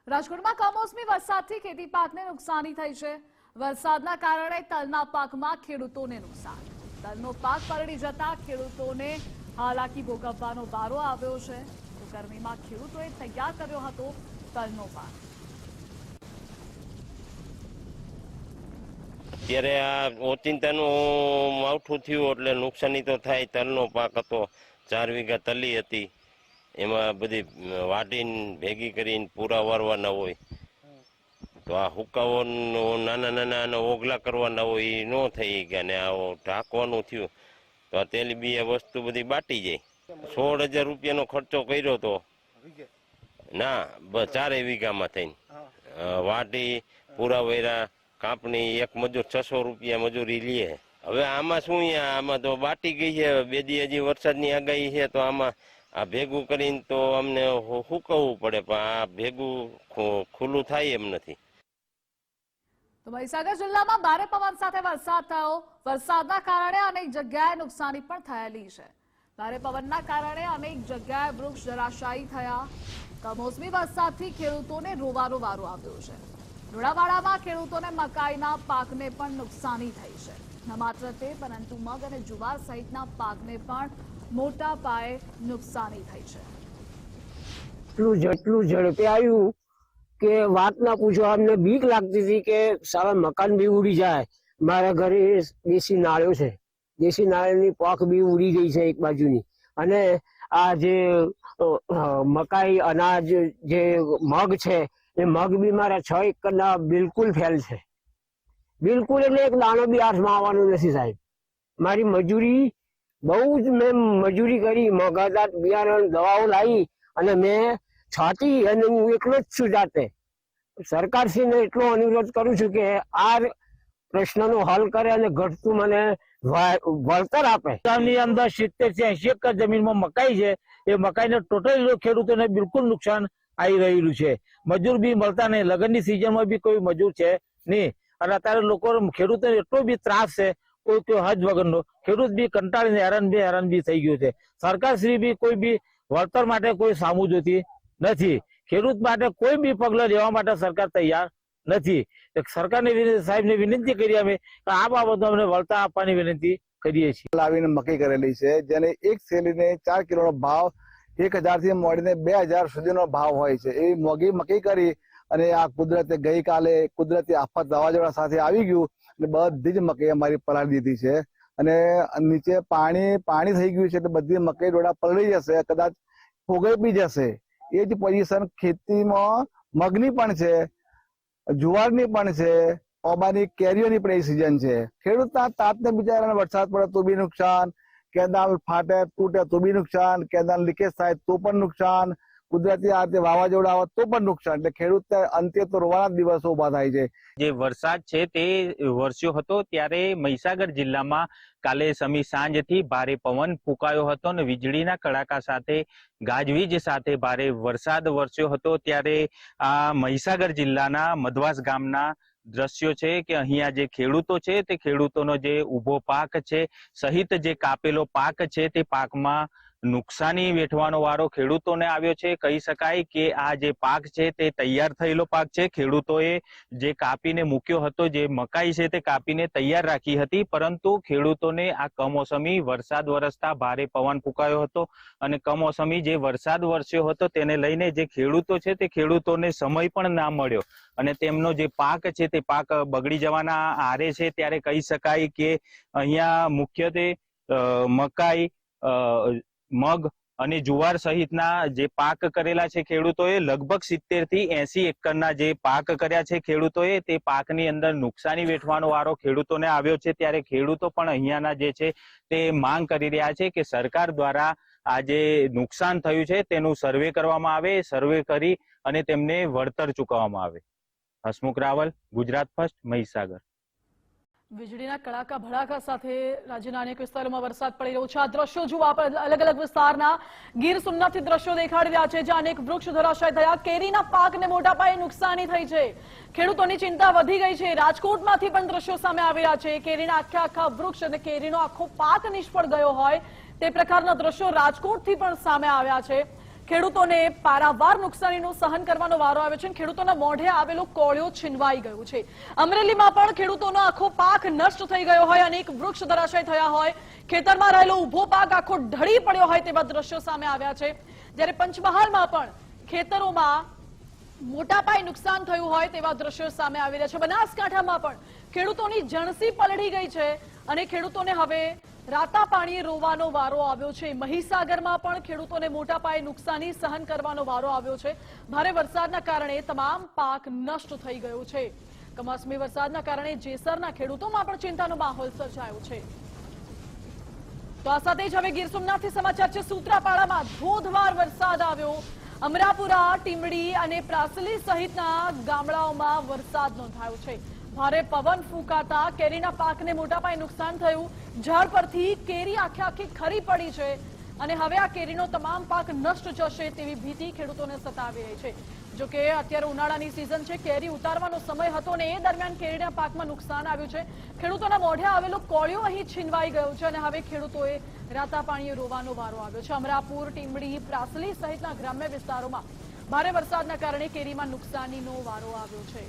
રાજકોટમાં કમોસમી વરસાદથી ખેતી પાકને નુકસાની થઈ છે। વરસાદના કારણે તલના પાકમાં ખેડૂતોને નુકસાન। તલનો પાક પલળી જતા ખેડૂતોને હાલાકી ભોગવવાનો વારો આવ્યો છે। તો ગરમીમાં ખેડૂતોએ તૈયાર કર્યો હતો તલનો પાક। ત્યારે આ ઓચિંતાનું માવઠું થયું એટલે નુકસાની તો થાય। તલનો પાક હતો, 4 વીઘા તલી હતી, એમાં બધી વાટીને ભેગી કરીને પૂરા વારવાના હોય, તો આ હુકાવો નાના નાના ઓગલા કરવાના હોય એ ન થઈ ગયા ને આ ઢાંકવાનું થયું તો આ તેલીબિયા વસ્તુ બધી બાટી જાય। 16,000 રૂપિયાનો ખર્ચો કર્યો તો ના 4 વીઘામાં થઈને વાટી પૂરા વેરા કાપણી એક મજૂર 600 રૂપિયા મજૂરી લે। હવે આમાં શું આમાં તો બાટી ગઈ છે, 2 દી હજી વરસાદની આગાહી છે તો આમાં આ ભેગું કરીને તો અમને હુકવવું પડે, પણ આ ભેગું ખુલ્લું થાય એમ નથી। તો મહીસાગર જિલ્લામાં ભારે પવન સાથે વરસાદ થયો। વરસાદના કારણે અનેક જગ્યાએ નુકસાની પણ થયેલી છે। ભારે પવનના કારણે અનેક જગ્યાએ વૃક્ષ ધરાશાયી થયા। કમોસમી વરસાદથી ખેડૂતોને રોવાનો વારો આવ્યો છે। લુણાવાડામાં ખેડૂતોને મકાઈના પાકને પણ નુકસાની થઈ છે। ન માત્ર તે પરંતુ મગ અને જુવાર સહિતના પાકને પણ મોટા પાયે નુકસાની થઈ છે। જેટલું ઝડપે આવ્યું કે વાત ના પૂછો। અમને બીક લાગતી હતી કે સારા મકાન બી ઉડી જાય। મારા ઘરે દેશી નાળ્યો છે, દેશી નાળિયેરની પોખ બી ઉડી ગઈ છે એક બાજુની, અને આ જે મકાઈ અનાજ જે મગ છે એ મગ બી મારા 6 એકરના બિલકુલ ફેલ છે, બિલકુલ। એટલે એક દાણો બી હાથમાં આવવાનો નથી સાહેબ। મારી મજૂરી બહુ જ મેં મજૂરી કરી, મોંઘાદાટ બિયારણ દવાઓ લાવી અને મેં છાંટી અને હું એકલો જ છું જાતે। સરકારશ્રીને એટલો અનુરોધ કરું છું કે આ પ્રશ્નનો હલ કરે અને ઘટતું મને વળતર આપે। ગામની અંદર 70 થી 80 એકર જમીનમાં મકાઈ છે, એ મકાઈને ટોટલ ખેડૂતોને બિલકુલ નુકસાન આવી રહેલું છે। મજૂર બી મળતા નહીં, લગ્નની સિઝનમાં બી કોઈ મજૂર છે નહીં, અને અત્યારે લોકો ખેડૂતોને એટલો બી ત્રાસ છે કોઈ હદ વગરનો। ખેડૂત બી કંટાળીને હેરાન બી થઈ ગયું છે। સરકારશ્રી બી કોઈ બી વળતર માટે કોઈ સામું જોતી નથી। ખેડૂત માટે કોઈ બી પગલાં લેવા માટે સરકાર તૈયાર નથી। સરકારને સાહેબને વિનંતી કરી અમે આ બાબતમાં અમને વળતર આપવાની વિનંતી કરીએ છીએ। લાવીને મકાઈ કરેલી છે, જેને એક થેલીને 4 કિલોનો ભાવ 1,000 થી મોડીને 2,000 સુધીનો ભાવ હોય છે। એ મોંઘી મકાઈ કરી અને આ કુદરતે ગઈકાલે કુદરતી આફત વાવાઝોડા સાથે આવી ગયું એટલે બધી જ મકાઈ અમારી પલાળી દીધી છે, અને નીચે પાણી થઈ ગયું છે એટલે બધી મકાઈ ડોડા પલળી જશે, કદાચ ફોગાઈ બી જશે। એ જ પોઝિશન ખેતીમાં મગની પણ છે, જુવારની પણ છે, ઓબાની કેરીઓની પણ એ સિઝન છે। ખેડૂતના તાતને બિચારાને વરસાદ પડે તો બી નુકસાન, કેનાલ ફાટે તૂટે તો બી નુકસાન, કેનાલ લીકેજ થાય તો પણ નુકસાન, કુદરતી આ રીતે વાવાઝોડા આવે તો પણ નુકસાન। એટલે ખેડૂત અંતે તો રોવાના દિવસો ઉભા થાય છે। જે વરસાદ છે તે વરસ્યો હતો ત્યારે મહીસાગર જિલ્લામાં કાલે સમી સાંજથી ભારે પવન ફૂંકાયો હતો અને વીજળીના કડાકા સાથે ગાજવીજ સાથે ભારે વરસાદ વરસ્યો હતો। ત્યારે આ મહીસાગર જિલ્લાના મધવાસ ગામના દ્રશ્યો છે કે અહીંયા જે ખેડૂતો છે તે ખેડૂતોનો જે ઊભો પાક છે સહિત જે કાપેલો પાક છે તે પાકમાં નુકસાની વેઠવાનો વારો ખેડૂતોને આવ્યો છે। કહી શકાય કે આ જે પાક છે તે તૈયાર થયેલો પાક છે। ખેડૂતોએ જે કાપીને મૂક્યો હતો, જે મકાઈ છે તે કાપીને તૈયાર રાખી હતી, પરંતુ ખેડૂતોને આ કમોસમી વરસાદ વરસતા ભારે પવન ફૂંકાયો હતો અને કમોસમી જે વરસાદ વરસ્યો હતો તેને લઈને જે ખેડૂતો છે તે ખેડૂતોને સમય પણ ના મળ્યો અને તેમનો જે પાક છે તે પાક બગડી જવાના આરે છે। ત્યારે કહી શકાય કે અહીંયા મુખ્યત્વે મકાઈ, મગ અને જુવાર સહિતના જે પાક કરેલા છે ખેડૂતોએ, લગભગ 70 થી 80 એકરના જે પાક કર્યા છે ખેડૂતોએ, તે પાકની અંદર નુકસાની વેઠવાનો વારો ખેડૂતોને આવ્યો છે। ત્યારે ખેડૂતો પણ અહીંયાના જે છે તે માંગ કરી રહ્યા છે કે સરકાર દ્વારા આ જે નુકસાન થયું છે તેનું સર્વે કરવામાં આવે, સર્વે કરી અને તેમને વળતર ચૂકવવામાં આવે। હસમુખ રાવલ, ગુજરાત ફર્સ્ટ, મહીસાગર। વીજળીના કડાકા ભડાકા સાથે રાજ્યના અનેક વિસ્તારોમાં વરસાદ પડી રહ્યો છે। આ દ્રશ્યો જોવા આપણે અલગ અલગ વિસ્તારના ગીર સોમનાથથી દ્રશ્યો દેખાડી રહ્યા છે, જ્યાં અનેક વૃક્ષ ધરાશાય થયા। કેરીના પાકને મોટા પાયે નુકસાની થઈ છે, ખેડૂતોની ચિંતા વધી ગઈ છે। રાજકોટમાંથી પણ દ્રશ્યો સામે આવી રહ્યા છે, કેરીના આખા વૃક્ષ અને કેરીનો આખો પાક નિષ્ફળ ગયો હોય તે પ્રકારના દ્રશ્યો રાજકોટથી પણ સામે આવ્યા છે। ખેડૂતોને પારાવાર નુકસાનીનું સહન કરવાનો વારો આવ્યો છે અને ખેડૂતોના મોઢે આવેલો કોળિયો છીનવાઈ ગયો છે. અમરેલીમાં પણ ખેડૂતોનો આખો પાક નષ્ટ થઈ ગયો હોય, અનેક વૃક્ષ ધરાશય થયા હોય, ખેતરમાં રહેલો ઉભો પાક આખો ઢળી પડ્યો હોય તેવા દ્રશ્યો સામે આવ્યા છે. જ્યારે પંચમહાલમાં પણ ખેતરોમાં મોટા પાયે નુકસાન થયું હોય તેવા દ્રશ્યો સામે આવી રહ્યા છે. બનાસકાંઠામાં પણ ખેડૂતોની જણસી પલળી ગઈ છે અને ખેડૂતોને હવે રાતા પાણીએ રોવાનો વારો આવ્યો છે. મહીસાગરમાં પણ ખેડૂતોને મોટા પાયે નુકસાની સહન કરવાનો વારો આવ્યો છે. ભારે વરસાદના કારણે તમામ પાક નષ્ટ થઈ ગયો છે. કમોસમી વરસાદના કારણે જેસરના ખેડૂતોમાં પણ ચિંતાનો માહોલ સર્જાયો છે. તો આ સાથે જ હવે ગીર સોમનાથથી સમાચાર છે. સૂત્રાપાડામાં ધોધમાર વરસાદ આવ્યો. અમરાપુરા, ટીમડી અને પ્રાસલી સહિતના ગામડાઓમાં વરસાદ નોંધાયો છે. ભારે પવન ફૂંકાતા કેરીના પાકને મોટા પાયે નુકસાન થયું. ઝાડ પરથી કેરી આખી ખરી પડી છે અને હવે આ કેરીનો તમામ પાક નષ્ટ જશે તેવી ભીતિ ખેડૂતોને સતાવી રહી છે. જો કે અત્યારે ઉનાળાની સિઝન છે, કેરી ઉતારવાનો સમય હતો ને એ દરમિયાન કેરીના પાકમાં નુકસાન આવ્યું છે. ખેડૂતોના મોઢે આવેલો કોળિયો અહીં છીનવાઈ ગયો છે અને હવે ખેડૂતોએ રાતા પાણીએ રોવાનો વારો આવ્યો છે. અમરાપુર, ટીમડી, પ્રાસલી સહિતના ગ્રામ્ય વિસ્તારોમાં ભારે વરસાદના કારણે કેરીમાં નુકસાનીનો વારો આવ્યો છે.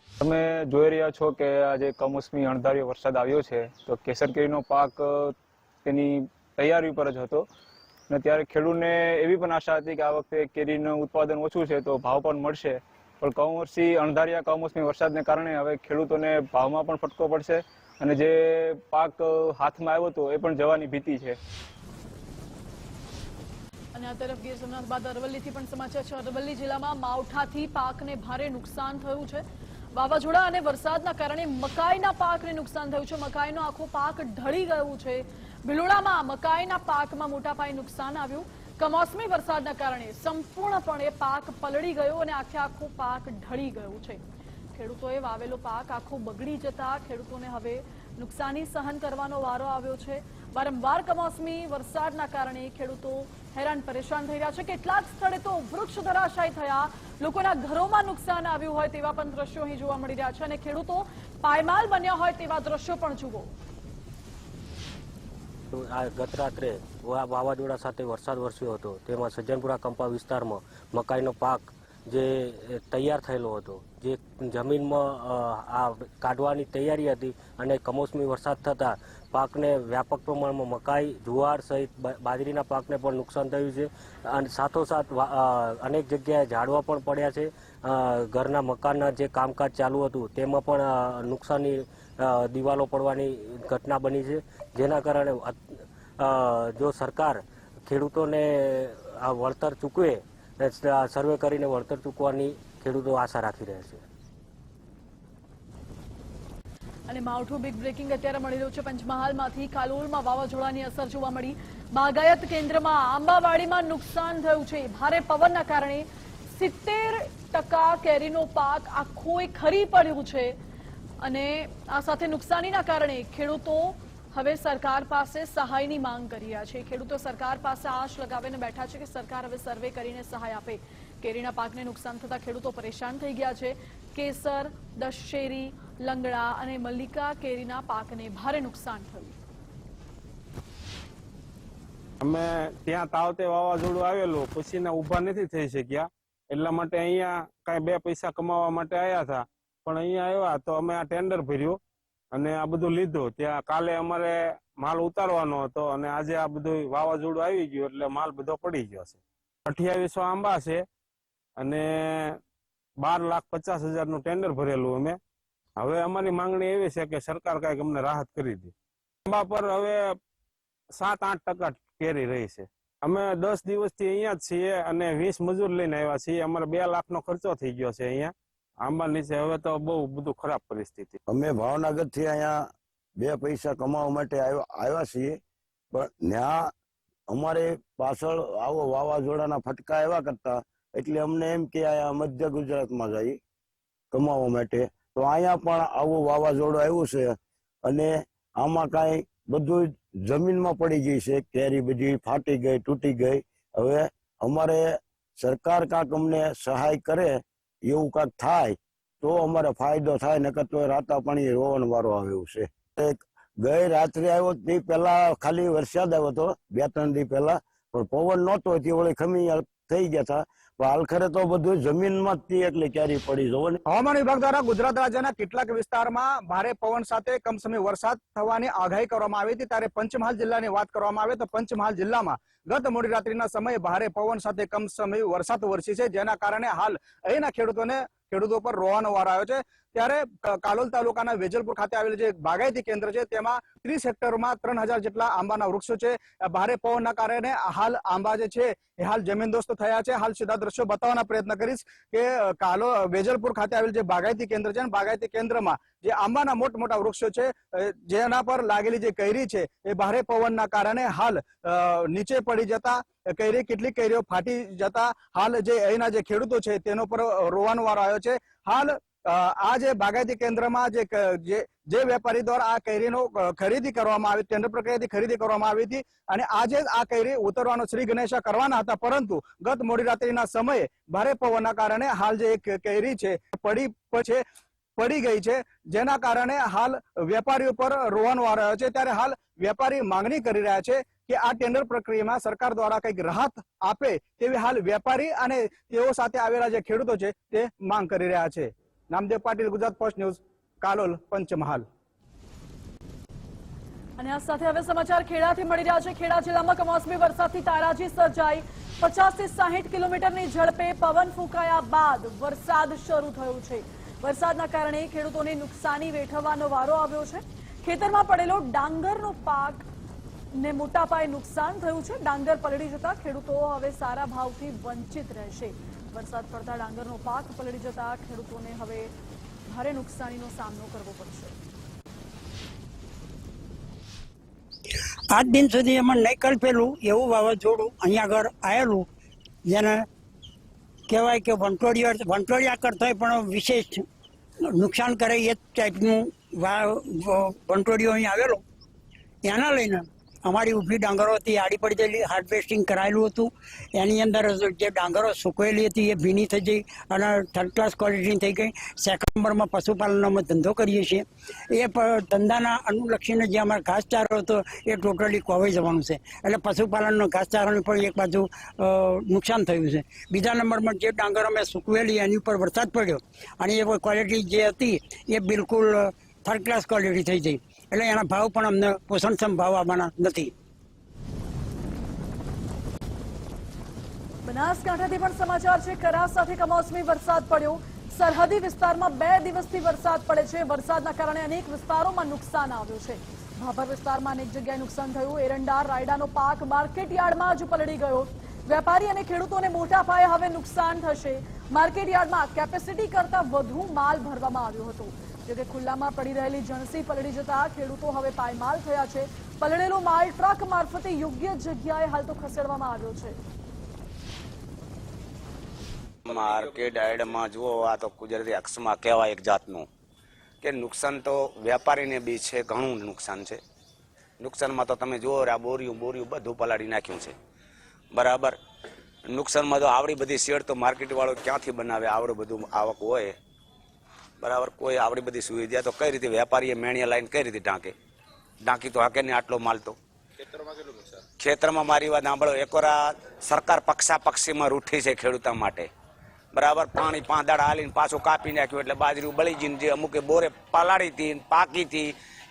તમે જોઈ રહ્યા છો કે આજે કમોસમી અણધાર્યો વરસાદ આવ્યો છે, તો કેસર કેરીનો પાક તેની તૈયારી પર જ હતો અને ત્યારે ખેડૂતને એવી પણ આશા હતી કે આ વખતે કેરીનું ઉત્પાદન ઓછું છે તો ભાવ પણ મળશે, પણ અણધાર્યા કમોસમી વરસાદને કારણે હવે ખેડૂતોને ભાવમાં પણ ફટકો પડશે અને જે પાક હાથમાં આવ્યો હતો એ પણ જવાની ભીતિ છે. અને આ તરફ ગીર સોમનાથ બાદ અરવલ્લીથી પણ સમાચાર છે. અરવલ્લી જિલ્લામાં માવઠાથી પાકને ભારે નુકસાન થયું છે. વાવાઝોડા અને વરસાદના કારણે મકાઈના પાકને નુકસાન થયું છે. મકાઈનો આખો પાક ઢળી ગયું છે. ભિલોડામાં મકાઈના પાકમાં મોટા પાયે નુકસાન આવ્યું. કમોસમી વરસાદના કારણે સંપૂર્ણપણે પાક પલળી ગયો અને આખો પાક ઢળી ગયો છે. ખેડૂતોએ વાવેલો પાક આખો બગડી જતા ખેડૂતોને હવે નુકસાની સહન કરવાનો વારો આવ્યો છે. વારંવાર કમોસમી વરસાદના કારણે ખેડૂતો હેરાન પરેશાન થઈ રહ્યા છે. કેટલાક સ્થળે તો વૃક્ષ ધરાશાયી થયા, લોકોના ઘરોમાં નુકસાન આવ્યું હોય તેવા પણ દ્રશ્યો અહીં જોવા મળી રહ્યા છે અને ખેડૂતો પાયમાલ બન્યા હોય તેવા દ્રશ્યો પણ જુઓ. ગત રાત્રે વાવાઝોડા સાથે વરસાદ વરસ્યો હતો, તેમાં સજ્જનપુરા કંપા વિસ્તારમાં મકાઈનો પાક જે તૈયાર થયેલો હતો, જે જમીનમાં આ કાઢવાની તૈયારી હતી અને કમોસમી વરસાદ થતાં પાકને વ્યાપક પ્રમાણમાં મકાઈ, જુવાર સહિત બાજરીના પાકને પણ નુકસાન થયું છે અને સાથોસાથ અનેક જગ્યાએ ઝાડવા પણ પડ્યા છે. ઘરના મકાનના જે કામકાજ ચાલુ હતું તેમાં પણ નુકસાની દિવાલો પડવાની ઘટના બની છે, જેના કારણે જો સરકાર ખેડૂતોને આ વળતર ચૂકવે, સર્વે કરીને વળતર ચૂકવાની ખેડૂતો આશા રાખી રહ્યા છે. અને માવઠું બિગ બ્રેકિંગ અત્યારે મળી રહ્યું છે. પંચમહાલમાંથી કાલોલમાં વાવાઝોડાની અસર જોવા મળી. બાગાયત કેન્દ્રમાં આંબાવાડીમાં નુકસાન થયું છે. ભારે પવનના કારણે 70% કેરીનો પાક આખો ખરી પડ્યું છે અને આ સાથે નુકસાનીના કારણે ખેડૂતો હવે સરકાર પાસે સહાયની માંગ કરી રહ્યા છે. ખેડૂતો સરકાર પાસે આશ લગાવીને બેઠા છે કે સરકાર હવે સર્વે કરીને સહાય આપે. કેરીના પાકને નુકસાન થતા ખેડૂતો પરેશાન થઈ ગયા છે. કેસર, દશેરી, લંગડા અને મલ્લિકા કેરીના પાકને ભારે નુકસાન થયું. અમે ત્યાં તાવતે વાવાઝોડું આવેલું પછી ઉભા નથી થઈ શક્યા, એટલા માટે અહીંયા કઈ 2 પૈસા કમાવા માટે આવ્યા હતા, પણ અહીંયા આવ્યા તો અમે આ ટેન્ડર ભર્યું અને આ બધું લીધું. ત્યાં કાલે અમારે માલ ઉતારવાનો હતો અને આજે આ બધું વાવાઝોડું આવી ગયું એટલે માલ બધો પડી ગયો છે. 2800 આંબા છે અને 12,50,000 નું ટેન્ડર ભરેલું અમે. હવે અમારી માંગણી એવી છે કે સરકાર કઈક અમને રાહત કરી દે. આંબા પર હવે 7-8% કેરી રહી છે. અમે 10 દિવસથી અહીંયા જ છીએ અને 20 મજૂર લઈને આવ્યા છીએ. અમારે 2 લાખનો ખર્ચો થઈ ગયો છે અહીંયા આંબા નીચે. હવે તો બહુ બધું ખરાબ પરિસ્થિતિ. અમે ભાવનગર થી અહીંયા 2 પૈસા કમાવા માટે આવ્યા છીએ, પણ ત્યાં અમારે પાછળ આવો વાવાઝોડાના ફટકા આવ્યા કરતા એટલે અમને એમ કે અહીંયા મધ્ય ગુજરાતમાં જઈ કમાવા માટે, તો અહીંયા પણ આવું વાવાઝોડું આવ્યું છે અને આમાં કાંઈ બધું જમીનમાં પડી ગઈ છે. કેરી બધી ફાટી ગઈ, તૂટી ગઈ. હવે અમારે સરકાર કાંક અમને સહાય કરે એવું કાંક થાય તો અમારે ફાયદો થાય, નકર તો રાતા પાણી રોવાનો વારો આવ્યો છે. ગઈ રાત્રે આવ્યો તે પહેલા ખાલી વરસાદ આવ્યો હતો 2-3 દી પહેલા, પણ પવન નહોતો તે વળી ખમી થઈ ગયા હતા. પણ હાલ ખરે તો બધું જમીનમાં જ એટલે ક્યારેય પડી જવો ને. હવામાન વિભાગ દ્વારા ગુજરાત રાજ્યના કેટલાક વિસ્તારમાં ભારે પવન સાથે કમસમી વરસાદ થવાની આગાહી કરવામાં આવી હતી. ત્યારે પંચમહાલ જિલ્લાની વાત કરવામાં આવે તો પંચમહાલ જિલ્લામાં ગત મોડી રાત્રિના સમયે ભારે પવન સાથે કમસમી વરસાદ વરસી છે, જેના કારણે હાલ અહીંના ખેડૂતો પર રોવાનો વારો આવ્યો છે. ત્યારે કાલોલ તાલુકાના વેજલપુર ખાતે આવેલું જે બાગાયતી કેન્દ્ર છે તેમાં 30 હેક્ટરમાં 3000 જેટલા આંબાના વૃક્ષો છે. ભારે પવનના કારણે હાલ આંબા જે છે એ હાલ જમીનદોસ્ત થયા છે. હાલ સીધા દ્રશ્યો બતાવવાના પ્રયત્ન કરીશ કે વેજલપુર ખાતે આવેલું જે બાગાયતી કેન્દ્ર છે, બાગાયતી કેન્દ્રમાં જે આંબાના મોટા વૃક્ષો છે જેના પર લાગેલી જે कैरी છે એ ભારે પવનના કારણે હાલ નીચે પડી જતા કેટલીક कैरीઓ ફાટી જતા હાલ જે અહીંના જે ખેડૂતો છે તેનો પર રોવાનો વારો આવ્યો છે. હાલ આ જે બાગાયતી કેન્દ્રમાં જે વેપારી દ્વારા આ कैरीનો ખરીદી કરવામાં આવી, ટેન્ડર પ્રક્રિયાથી ખરીદી કરવામાં આવી હતી અને આજે આ कैरी ઉતરવાનો શ્રી ગણેશા કરવાના હતા, પરંતુ ગત મોડી રાત્રિના સમયે ભારે પવનના કારણે હાલ જે એક कैरी છે પડી ગઈ છે, જેના કારણે હાલ વેપારીઓ પર રોવાનો વારો આવ્યો છે. ત્યારે હાલ વેપારી માંગણી કરી રહ્યા છે કે આ ટેન્ડર પ્રક્રિયામાં સરકાર દ્વારા કંઈક રાહત આપે તેવી હાલ વેપારી અને તેઓ સાથે આવેલા જે ખેડૂતો છે તે માંગ કરી રહ્યા છે. Namdev Patil, Gujarat first news, Kalol, Panchmahal. અને આ સાથે હવે સમાચાર ખેડાથી મળી રહ્યા છે. ખેડા જિલ્લામાં કમોસમી વરસાદથી તારાજી સર્જાઈ. 50 થી 60 કિલોમીટરની ઝડપે પવન ફૂંકાયા બાદ વરસાદ શરૂ થયો છે. વરસાદના કારણે ખેડૂતોને નુકસાની વેઠવવાનો વારો આવ્યો છે. ખેતરમાં પડેલો ડાંગરનો પાક ને મોટા પાયે નુકસાન થયું છે. ડાંગર પલળી જતા ખેડૂતો હવે સારા ભાવથી વંચિત રહેશે. વરસાદ પડતા ડાંગરનો પાક પલળી જતા ખેડૂતોને હવે ભારે નુકસાનીનો સામનો કરવો પડશે. આજ દિન સુધી એમાં નહીં કલ્પેલું એવું વાવાઝોડું અહીંયા આગળ આવેલું, જેને કહેવાય કે વંટોળિયા કરતા પણ વિશેષ નુકસાન કરે એ ટાઈપનું વંટોળિયો અહીં આવેલો. એના લઈને અમારી ઊભી ડાંગરો હતી આડી પડી ગયેલી, હાર્વેસ્ટિંગ કરાયેલું હતું. એની અંદર જે ડાંગરો સુકવેલી હતી એ ભીની થઈ ગઈ અને થર્ડ ક્લાસ ક્વોલિટીની થઈ ગઈ. સેકન્ડ નંબરમાં પશુપાલનનો અમે ધંધો કરીએ છીએ. એ ધંધાના અનુલક્ષીને જે અમારો ઘાસચારો હતો એ ટોટલી ખોવાઈ જવાનું છે. એટલે પશુપાલનનો ઘાસચારાનું પણ એક બાજુ નુકસાન થયું છે. બીજા નંબરમાં જે ડાંગર અમે સૂકવેલી એની ઉપર વરસાદ પડ્યો અને એ ક્વોલિટી જે હતી એ બિલકુલ થર્ડ ક્લાસ ક્વોલિટી થઈ ગઈ. એટલે એના ભાવ પણ અમને પોષણક્ષમ ભાવ આવવાના નથી. બનાસકાંઠાથી પણ સમાચાર છે. કરા સાથે કમોસમી વરસાદ પડ્યો. સરહદી વિસ્તારમાં 2 દિવસથી વરસાદ પડે છે. વરસાદના કારણે અનેક વિસ્તારોમાં નુકસાન આવ્યું છે. ભાભર વિસ્તારમાં અનેક જગ્યાએ નુકસાન થયું. એરંડા રાયડાનો પાક માર્કેટ યાર્ડમાં જ પલળી ગયો. વેપારી અને ખેડૂતોને મોટા પાયે હવે નુકસાન થશે. માર્કેટ યાર્ડમાં કેપેસિટી કરતા વધુ માલ ભરવામાં આવ્યો હતો, જોકે ખુલ્લામાં પડી રહેલી જણસી પલળી જતા ખેડૂતો હવે પાયમાલ થયા છે. પલળેલો માલ ટ્રક મારફતે યોગ્ય જગ્યાએ હાલ તો ખસેડવામાં આવ્યો છે. માર્કેટ યાર્ડમાં જુઓ, આ તો કુદરતી અક્ષમાં કહેવાય એક જાતનું કે નુકસાન તો વેપારીને બી છે, ઘણું નુકસાન છે. નુકસાનમાં તો તમે જુઓ આ બોરિયું બધું પલાળી નાખ્યું છે. બરાબર. નુકસાનમાં તો આવડી બધી શેડ તો માર્કેટ વાળો ક્યાંથી બનાવે? આવડું બધું આવક હોય બરાબર, કોઈ આવડી બધી સુવિધા તો કઈ રીતે વેપારીએ મેણિયા લાઈન કઈ રીતે ઢાંકી તો હાકે નહીં આટલો માલ તો. ખેતરમાં મારી વાત સાંભળો, એકોરા સરકાર પક્ષાપક્ષીમાં રૂઠી છે ખેડૂતો માટે. બરાબર. પાણી 5 દાડા હાલીને પાછું કાપી નાખ્યું એટલે બાજરી બળી જઈને જે અમુકે બોરે પલાળી હતી પાકી હતી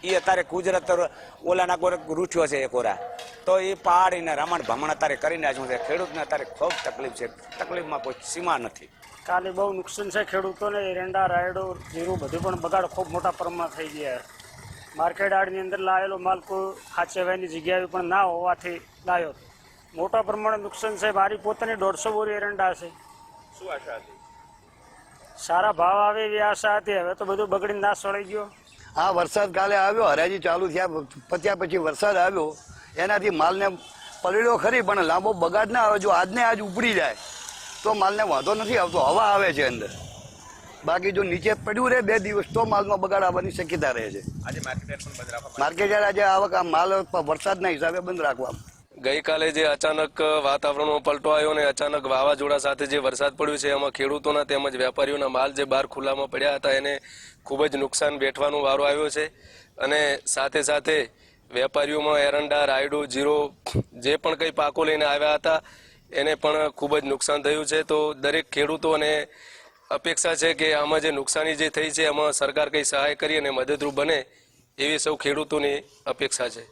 એ અત્યારે ગુજરાત ઓલાના કોઈ રૂઠ્યો છે એકોરા, તો એ પાડીને રમણ ભમણ અત્યારે કરી નાખ્યું છે. ખેડૂતને અત્યારે ખૂબ તકલીફ છે. તકલીફમાં કોઈ સીમા નથી. કાલે બહુ નુકસાન છે ખેડૂતોને. એરંડા રાયડો જીરું બધું પણ બગાડ ખૂબ મોટા પ્રમાણમાં થઈ ગયા. માર્કેટ યાર્ડની અંદર લાવેલો માલ કોઈ ખાંચેવાની જગ્યાએ પણ ના હોવાથી લાવ્યો. મોટા પ્રમાણે નુકસાન છે. મારી પોતાની 150 બોરી એરંડા છે. શું આશા હતી? સારા ભાવ આવે એવી આશા હતી. હવે તો બધું બગડીને નાશ વળી ગયો. આ વરસાદ કાલે આવ્યો, હરાજી ચાલુ થયા પછી વરસાદ આવ્યો, એનાથી માલને પલળ્યો ખરી પણ લાંબો બગાડ ના આવે. જો આજને આજ ઉપડી જાય તો માલને વાંધો નથી આવતો, હવા આવે છે અંદર. બાકી જો નીચે પડ્યું રહે 2 દિવસ તો માલમાં બગાડ આવવાની શક્યતા રહે છે. આજે માર્કેટ પણ બંધ રાખવા, માર્કેટ આજે આવક આ માલ વરસાદના હિસાબે બંધ રાખવા. ગઈકાલે જે અચાનક વાતાવરણમાં પલટો આવ્યો ને અચાનક વાવાઝોડા સાથે જે વરસાદ પડ્યો છે એમાં ખેડૂતોના તેમજ વેપારીઓના માલ જે બહાર ખુલ્લામાં પડ્યા હતા એને ખૂબ જ નુકસાન વેઠવાનો વારો આવ્યો છે. અને સાથે સાથે વેપારીઓમાં એરંડા, રાયડો, જીરો જે પણ કંઈ પાકો લઈને આવ્યા હતા એને પણ ખૂબ જ નુકસાન થયું છે. તો દરેક ખેડૂતોને અપેક્ષા છે કે આમાં જે નુકસાની જે થઈ છે એમાં સરકાર કંઈ સહાય કરી અને મદદરૂપ બને એવી સૌ ખેડૂતોની અપેક્ષા છે.